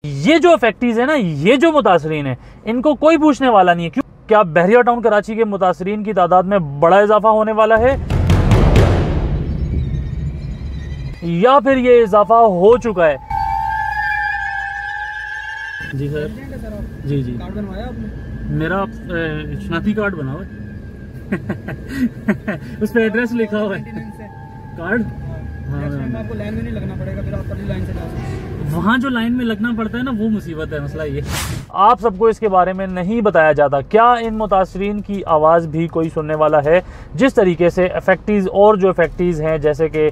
ये जो अफेक्टीज है ना, ये जो मुतासरीन है, इनको कोई पूछने वाला नहीं है। क्यों? क्या बहरिया टाउन कराची के मुतासरीन की तादाद में बड़ा इजाफा होने वाला है या फिर ये इजाफा हो चुका है? जी सर। जी जी। कार्ड बनवाया आपने? मेरा शनाख्ती कार्ड बना हुआ है उस पर एड्रेस लिखा हुआ है। कार्ड आपको लाइन में नहीं लगना पड़ेगा, फिर आप पहली लाइन से जा सकते हैं। वहाँ जो लाइन में लगना पड़ता है ना, वो मुसीबत है। मसला ये आप सबको इसके बारे में नहीं बताया जाता। क्या इन मुतासरीन की आवाज़ भी कोई सुनने वाला है? जिस तरीके से अफेक्टीज़ और जो अफेक्टीज़ हैं, जैसे कि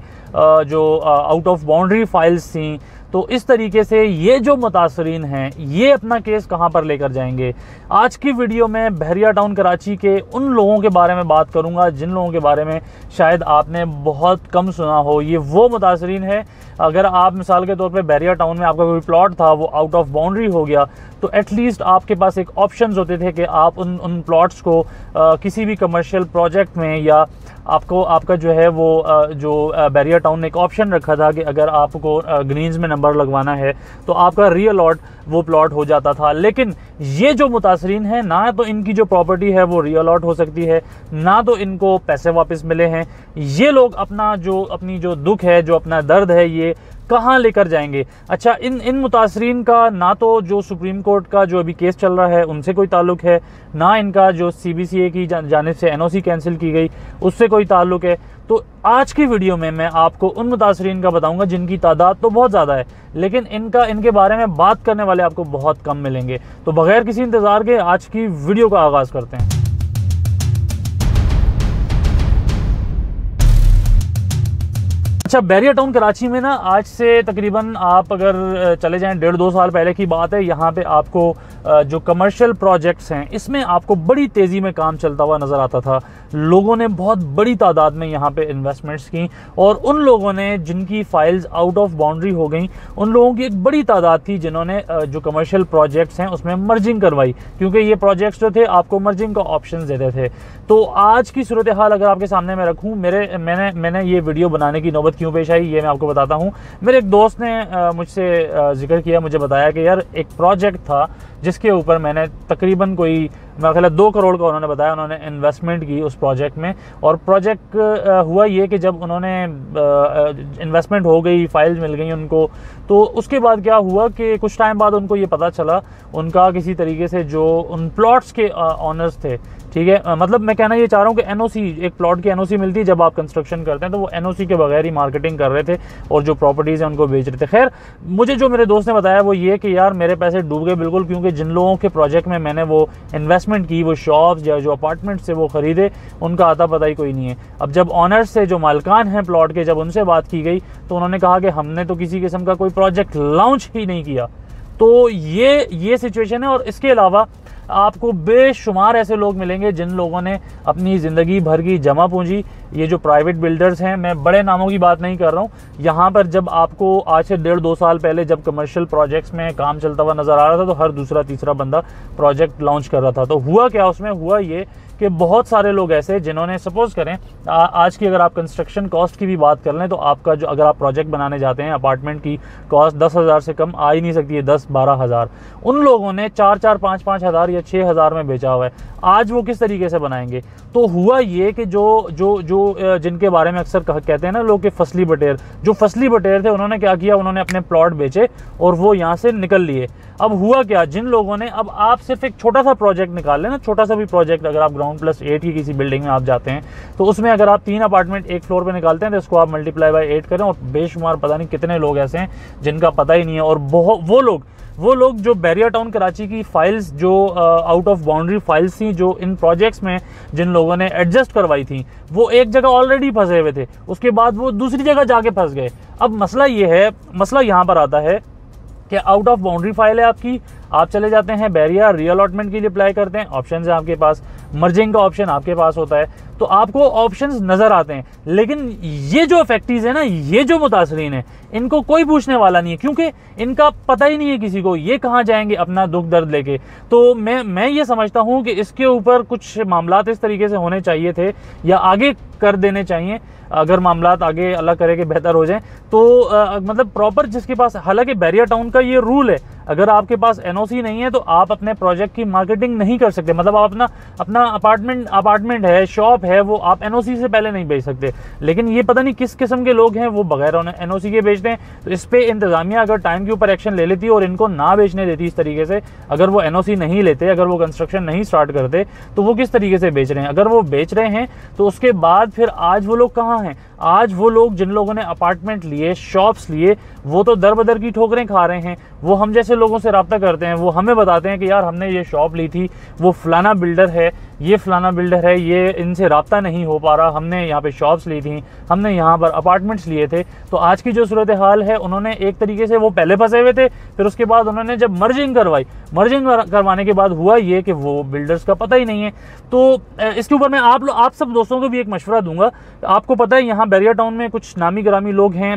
जो आउट ऑफ बाउंड्री फाइल्स थी, तो इस तरीके से ये जो मुतासरीन हैं, ये अपना केस कहाँ पर लेकर जाएंगे? आज की वीडियो में बहरिया टाउन कराची के उन लोगों के बारे में बात करूँगा जिन लोगों के बारे में शायद आपने बहुत कम सुना हो। ये वो मुतासरीन है, अगर आप मिसाल के तौर पे बहरिया टाउन में आपका कोई प्लॉट था, वो आउट ऑफ बाउंड्री हो गया, तो एटलीस्ट आपके पास एक ऑप्शंस होते थे कि आप उन प्लॉट्स को किसी भी कमर्शियल प्रोजेक्ट में, या आपका जो है वो जो बहरिया टाउन ने एक ऑप्शन रखा था कि अगर आपको ग्रीन्स में नंबर लगवाना है तो आपका रीअलॉट वो प्लॉट हो जाता था। लेकिन ये जो मुतासरीन है, ना तो इनकी जो प्रॉपर्टी है वो रीअलॉट हो सकती है, ना तो इनको पैसे वापस मिले हैं। ये लोग अपनी जो दुख है, जो अपना दर्द है, ये कहाँ लेकर जाएंगे? अच्छा, इन मुतासरीन का ना तो जो सुप्रीम कोर्ट का जो अभी केस चल रहा है उनसे कोई ताल्लुक है, ना इनका जो CBCA की जानिब से NOC कैंसिल की गई उससे कोई ताल्लुक है। तो आज की वीडियो में मैं आपको उन मुतासरीन का बताऊंगा जिनकी तादाद तो बहुत ज़्यादा है, लेकिन इनके बारे में बात करने वाले आपको बहुत कम मिलेंगे। तो बगैर किसी इंतज़ार के आज की वीडियो का आगाज़ करते हैं। अच्छा, बहरिया टाउन कराची में ना आज से तकरीबन आप अगर चले जाएं 1.5-2 साल पहले की बात है, यहाँ पे आपको जो कमर्शियल प्रोजेक्ट्स हैं इसमें आपको बड़ी तेज़ी में काम चलता हुआ नज़र आता था। लोगों ने बहुत बड़ी तादाद में यहाँ पे इन्वेस्टमेंट्स की, और उन लोगों ने जिनकी फाइल्स आउट ऑफ बाउंड्री हो गई, उन लोगों की एक बड़ी तादाद थी जिन्होंने जो कमर्शियल प्रोजेक्ट्स हैं उसमें मर्जिंग करवाई, क्योंकि ये प्रोजेक्ट्स जो थे आपको मर्जिंग का ऑप्शन देते थे। तो आज की सूरत हाल अगर आपके सामने मैं रखूँ, मैंने ये वीडियो बनाने की नौबत क्यों पेश आई ये मैं आपको बताता हूँ। मेरे एक दोस्त ने मुझसे जिक्र किया, मुझे बताया कि यार एक प्रोजेक्ट था जिसके ऊपर मैंने तकरीबन कोई मेरा ख्याल 2 करोड़ का उन्होंने बताया, उन्होंने इन्वेस्टमेंट की उस प्रोजेक्ट में। और प्रोजेक्ट हुआ ये कि जब उन्होंने इन्वेस्टमेंट हो गई, फाइल्स मिल गई उनको, तो उसके बाद क्या हुआ कि कुछ टाइम बाद उनको ये पता चला, उनका किसी तरीके से जो उन प्लॉट्स के ऑनर्स थे, ठीक है, मतलब मैं कहना ये चाह रहा हूँ कि NOC, एक प्लॉट की NOC मिलती है जब आप कंस्ट्रक्शन करते हैं, तो वो NOC के बगैर ही मार्केटिंग कर रहे थे और जो प्रॉपर्टीज़ हैं उनको बेच रहे थे। खैर, मुझे जो मेरे दोस्त ने बताया वो ये कि यार मेरे पैसे डूब गए बिल्कुल, क्योंकि जिन लोगों के प्रोजेक्ट में मैंने वो इन्वेस्टमेंट की, वो शॉप्स या जो अपार्टमेंट से वो ख़रीदे, उनका आता पता ही कोई नहीं है। अब जब ऑनर्स से, जो मालिकान हैं प्लॉट के, जब उनसे बात की गई तो उन्होंने कहा कि हमने तो किसी किस्म का कोई प्रोजेक्ट लॉन्च ही नहीं किया। तो ये सिचुएशन है। और इसके अलावा आपको बेशुमार ऐसे लोग मिलेंगे जिन लोगों ने अपनी ज़िंदगी भर की जमा पूंजी, ये जो प्राइवेट बिल्डर्स हैं, मैं बड़े नामों की बात नहीं कर रहा हूँ, यहाँ पर जब आपको आज से 1.5-2 साल पहले जब कमर्शियल प्रोजेक्ट्स में काम चलता हुआ नज़र आ रहा था, तो हर दूसरा तीसरा बंदा प्रोजेक्ट लॉन्च कर रहा था। तो हुआ क्या उसमें? हुआ ये कि बहुत सारे लोग ऐसे जिन्होंने, सपोज़ करें आज की अगर आप कंस्ट्रक्शन कॉस्ट की भी बात कर लें, तो आपका जो, अगर आप प्रोजेक्ट बनाने जाते हैं, अपार्टमेंट की कॉस्ट 10,000 से कम आ ही नहीं सकती है, 10-12 हज़ार। उन लोगों ने 4-4, 5-5 हज़ार या 6 हज़ार में बेचा हुआ है। आज वो किस तरीके से बनाएंगे? तो हुआ ये कि जो जिनके बारे में अक्सर कहते हैं ना लोग कि फसली बटेर, जो फसली बटेर थे, उन्होंने क्या किया, उन्होंने अपने प्लॉट बेचे और वो यहाँ से निकल लिए। अब हुआ क्या, जिन लोगों ने, अब आप सिर्फ एक छोटा सा प्रोजेक्ट निकाल लें ना, छोटा सा भी प्रोजेक्ट, अगर आप ग्राउंड+8 की किसी बिल्डिंग में आप जाते हैं, तो उसमें अगर आप 3 अपार्टमेंट एक फ्लोर पे निकालते हैं, तो इसको आप मल्टीप्लाई बाय 8 करें, और बेशुमार पता नहीं कितने लोग ऐसे हैं जिनका पता ही नहीं है। और वो लोग जो बहरिया टाउन कराची की फाइल्स, जो आउट ऑफ बाउंड्री फाइल्स थी, जो इन प्रोजेक्ट्स में जिन लोगों ने एडजस्ट करवाई थी, वो एक जगह ऑलरेडी फंसे हुए थे, उसके बाद वो दूसरी जगह जाके फंस गए। अब मसला ये है, मसला यहाँ पर आता है कि आउट ऑफ बाउंड्री फाइल है आपकी, आप चले जाते हैं बहरिया, रीअलॉटमेंट के लिए अप्लाई करते हैं, ऑप्शन है आपके पास, मर्जिंग का ऑप्शन आपके पास होता है, तो आपको ऑप्शंस नज़र आते हैं। लेकिन ये जो अफेक्टीज़ है ना, ये जो मुतासरीन है, इनको कोई पूछने वाला नहीं है, क्योंकि इनका पता ही नहीं है किसी को, ये कहाँ जाएंगे अपना दुख दर्द लेके। तो मैं ये समझता हूँ कि इसके ऊपर कुछ मामलात इस तरीके से होने चाहिए थे, या आगे कर देने चाहिए अगर मामलात आगे अल्लाह करे कि बेहतर हो जाएं। तो मतलब प्रॉपर जिसके पास, हालांकि बैरिया टाउन का ये रूल है, अगर आपके पास एनओसी नहीं है तो आप अपने प्रोजेक्ट की मार्केटिंग नहीं कर सकते। मतलब आप अपना अपार्टमेंट है, शॉप है, वो आप एनओसी से पहले नहीं बेच सकते। लेकिन ये पता नहीं किस किस्म के लोग हैं, वो बगैर एनओसी के बेचते हैं। तो इस पे इंतजामिया अगर टाइम के ऊपर एक्शन ले लेती और इनको ना बेचने देती इस तरीके से, अगर वो एनओसी नहीं लेते, अगर वो कंस्ट्रक्शन नहीं स्टार्ट करते, तो वो किस तरीके से बेच रहे हैं। अगर वो बेच रहे हैं तो उसके बाद फिर आज वो लोग कहाँ हैं? आज वो लोग जिन लोगों ने अपार्टमेंट लिए, शॉप्स लिए, वो तो दर बदर की ठोकरें खा रहे हैं। वो हम जैसे लोगों से रब्ता करते हैं, वो हमें बताते हैं कि यार हमने ये शॉप ली थी, वो फलाना बिल्डर है, ये फलाना बिल्डर है, ये इनसे रब्ता नहीं हो पा रहा, हमने यहाँ पे शॉप्स ली थी, हमने यहाँ पर अपार्टमेंट्स लिए थे। तो आज की जो सूरत हाल है, उन्होंने एक तरीके से, वो पहले फंसे हुए थे, फिर उसके बाद उन्होंने जब मर्जिंग करवाने के बाद हुआ ये कि वो बिल्डर्स का पता ही नहीं है। तो इसके ऊपर मैं आप सब दोस्तों को भी एक मशवरा दूंगा। आपको पता है यहाँ बैरिया टाउन में कुछ नामी गिरामी लोग हैं,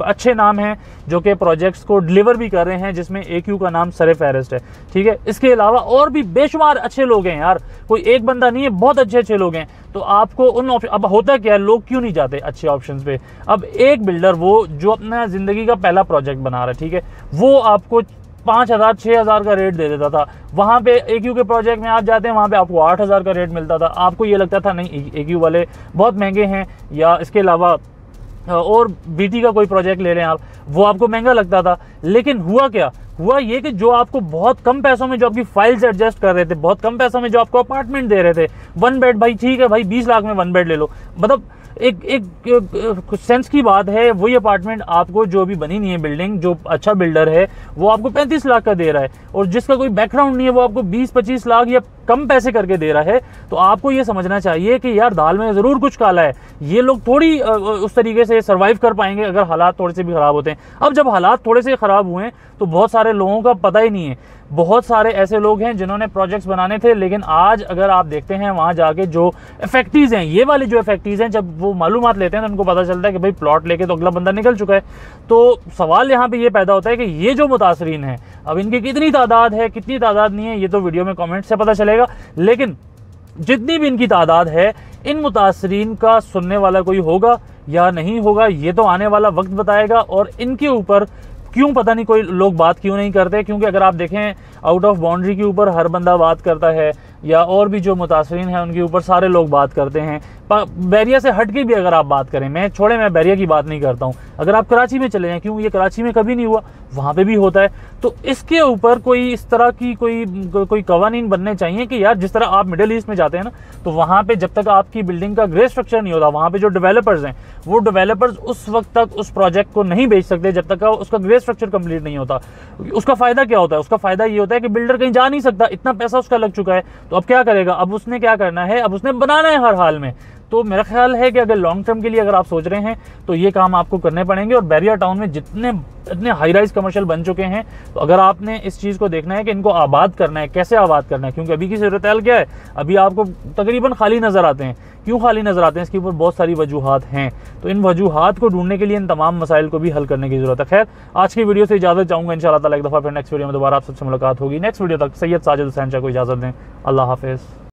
अच्छे नाम हैं, जो कि प्रोजेक्ट्स को डिलीवर भी कर रहे हैं, जिसमें AQ का नाम सरे फहरिस्त है, ठीक है। इसके अलावा और भी बेशुमार अच्छे लोग हैं यार, कोई एक बंदा नहीं है, बहुत अच्छे लोग हैं। तो आपको उन ऑप्शन, अब होता क्या है, लोग क्यों नहीं जाते अच्छे ऑप्शंस पे? अब एक बिल्डर वो जो अपना जिंदगी का पहला प्रोजेक्ट बना रहा है, ठीक है, वो आपको 5,000 6,000 का रेट दे देता था। वहाँ पे AQ के प्रोजेक्ट में आप जाते हैं, वहाँ पे आपको 8,000 का रेट मिलता था। आपको ये लगता था नहीं AQ वाले बहुत महंगे हैं, या इसके अलावा और BT का कोई प्रोजेक्ट ले लें आप, वो आपको महंगा लगता था। लेकिन हुआ क्या? हुआ ये कि जो आपको बहुत कम पैसों में जो आपकी फाइल्स एडजस्ट कर रहे थे, बहुत कम पैसों में जो आपको अपार्टमेंट दे रहे थे, 1 बेड, भाई ठीक है भाई 20 लाख में 1 बेड ले लो, मतलब एक सेंस की बात है। वही अपार्टमेंट आपको, जो अभी बनी नहीं है बिल्डिंग, जो अच्छा बिल्डर है वो आपको 35 लाख का दे रहा है, और जिसका कोई बैकग्राउंड नहीं है वो आपको 20-25 लाख या कम पैसे करके दे रहा है। तो आपको ये समझना चाहिए कि यार दाल में ज़रूर कुछ काला है। ये लोग थोड़ी उस तरीके से सर्वाइव कर पाएंगे अगर हालात थोड़े से भी ख़राब होते हैं। अब जब हालात थोड़े से ख़राब हुए तो बहुत सारे लोगों का पता ही नहीं है। बहुत सारे ऐसे लोग हैं जिन्होंने प्रोजेक्ट्स बनाने थे, लेकिन आज अगर आप देखते हैं वहाँ जाके जो इफेक्टीज हैं, ये वाले जो इफेक्टीज हैं, जब वो मालूमात लेते हैं तो उनको पता चलता है कि भाई प्लॉट लेके तो अगला बंदा निकल चुका है। तो सवाल यहाँ पे ये पैदा होता है कि ये जो मुतासरीन हैं, अब इनकी कितनी तादाद है, कितनी तादाद नहीं है, ये तो वीडियो में कमेंट से पता चलेगा। लेकिन जितनी भी इनकी तादाद है, इन मुतासरीन का सुनने वाला कोई होगा या नहीं होगा, ये तो आने वाला वक्त बताएगा। और इनके ऊपर क्यों पता नहीं कोई लोग बात क्यों नहीं करते, क्योंकि अगर आप देखें आउट ऑफ बाउंड्री के ऊपर हर बंदा बात करता है, या और भी जो मुतासरीन हैं उनके ऊपर सारे लोग बात करते हैं। बैरिया से हट के भी अगर आप बात करें, मैं बैरिया की बात नहीं करता हूँ, अगर आप कराची में चले जाएं, क्यों ये कराची में कभी नहीं हुआ, वहाँ पे भी होता है। तो इसके ऊपर कोई इस तरह की कोई कवानीन बनने चाहिए कि यार जिस तरह आप मिडिल ईस्ट में जाते हैं ना, तो वहाँ पे जब तक आपकी बिल्डिंग का ग्रे स्ट्रक्चर नहीं होता, वहाँ पे जो डेवलपर्स हैं वो डेवलपर्स उस वक्त तक उस प्रोजेक्ट को नहीं बेच सकते जब तक उसका ग्रे स्ट्रक्चर कंप्लीट नहीं होता। उसका फायदा क्या होता है? उसका फायदा ये होता है कि बिल्डर कहीं जा नहीं सकता, इतना पैसा उसका लग चुका है, तो अब क्या करेगा? अब उसने क्या करना है? अब उसने बनाना है हर हाल में। तो मेरा ख्याल है कि अगर लॉन्ग टर्म के लिए अगर आप सोच रहे हैं तो ये काम आपको करने पड़ेंगे। और बैरिया टाउन में इतने हाई राइज कमर्शियल बन चुके हैं, तो अगर आपने इस चीज़ को देखना है कि इनको आबाद करना है, कैसे आबाद करना है, क्योंकि अभी की सूरत हाल क्या है, अभी आपको तकरीबन खाली नज़र आते हैं। क्यों खाली नज़र आते हैं? इसके ऊपर बहुत सारी वजूहात हैं। तो इन वजूहात को ढूंढने के लिए इन तमाम मसाइल को भी हल करने की ज़रूरत है। खैर, आज की वीडियो से इजाज़त चाहूँगा। इंशाअल्लाह ताला एक दफ़ा फिर नेक्स्ट वीडियो में दोबारा आप सबसे मुलाकात होगी। नेक्स्ट वीडियो तक सैयद साजिद हुसैन शाह को इजाज़त दें। अल्लाह हाफिज़।